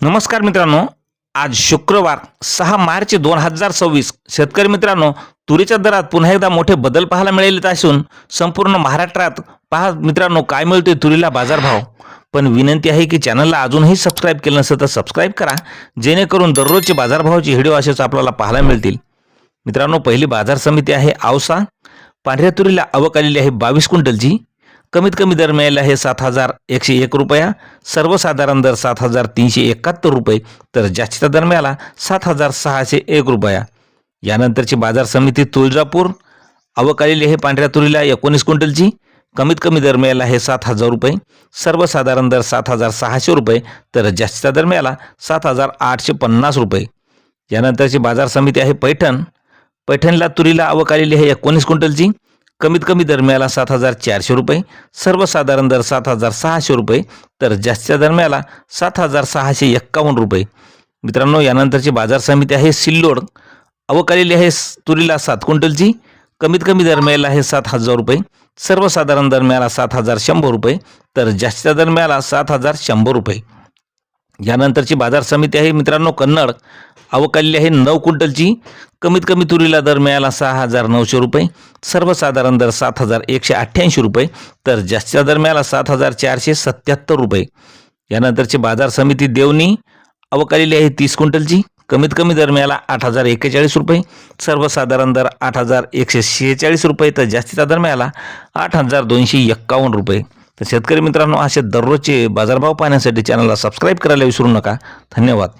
नमस्कार मित्रांनो, आज शुक्रवार 6 मार्च 2026. शेतकरी मित्रांनो, तुरीच्या दरात पुन्हा एकदा मोठे बदल पाहायला मिळाले असून संपूर्ण महाराष्ट्रात पहा मित्रांनो काय मिळतोय तुरीला बाजारभाव. पण विनंती आहे की चॅनलला अजूनही सबस्क्राईब केलं नसेल तर सबस्क्राईब करा, जेणेकरून दररोजचे बाजारभावाचे व्हिडिओ असेच आपल्याला पाहायला मिळतील. मित्रांनो, पहिली बाजार समिती आहे औसा. पांढऱ्या तुरीला आवक आलेली आहे 22 क्विंटलची. कमीत कमी दर मिळाला आहे 7,101 रुपया. सर्वसाधारण दर 7,371 रुपये, तर जास्तीचा दर मिळाला 7,601 रुपया. यानंतरची बाजार समिती तुळजापूर. आवक आलेली आहे पांढऱ्या तुरीला 19 क्विंटलची. कमीत कमी दर मिळाला आहे 7,000 रुपये. सर्वसाधारण दर 7,600 रुपये, तर जास्तीचा दर मिळाला 7,850 रुपये. यानंतरची बाजार समिती आहे पैठण. पैठणला तुरीला आवक आलेली आहे 19 क्विंटलची. कमीत कमी दर मिळाला 7,400 रुपये. सर्वसाधारण दर 7,600 रुपये, तर जास्तीचा दर मिळाला 7,651 रुपये. मित्रांनो, यानंतरची बाजार समिती आहे सिल्लोड. आवक आलेली आहे तुरीला 7 क्विंटलची. कमीत कमी दर मिळाला आहे 7,000 रुपये. सर्वसाधारण दर मिळाला 7,100 रुपये, तर जास्तीचा दर मिळाला 7,100 रुपये. यानंतरची बाजार समिती आहे मित्रांनो कन्नड. आवक आलेली आहे 9 क्विंटलची. कमीत कमी तुरीला दर मिळाला 6,900 रुपये. सर्वसाधारण दर 7,188 रुपये, तर जास्तीचा दर मिळाला 7,477 रुपये. यानंतरची बाजार समिती देवणी. आवक आलेली आहे 30 क्विंटलची. कमीत कमी दर मिळाला 8,041 रुपये. सर्वसाधारण दर 8,146 रुपये, तर जास्तीचा दर मिळाला 8,251 रुपये. तर शेतकरी मित्रांनो, असे दररोजचे बाजारभाव पाहण्यासाठी चॅनलला सबस्क्राईब करायला विसरू नका. धन्यवाद.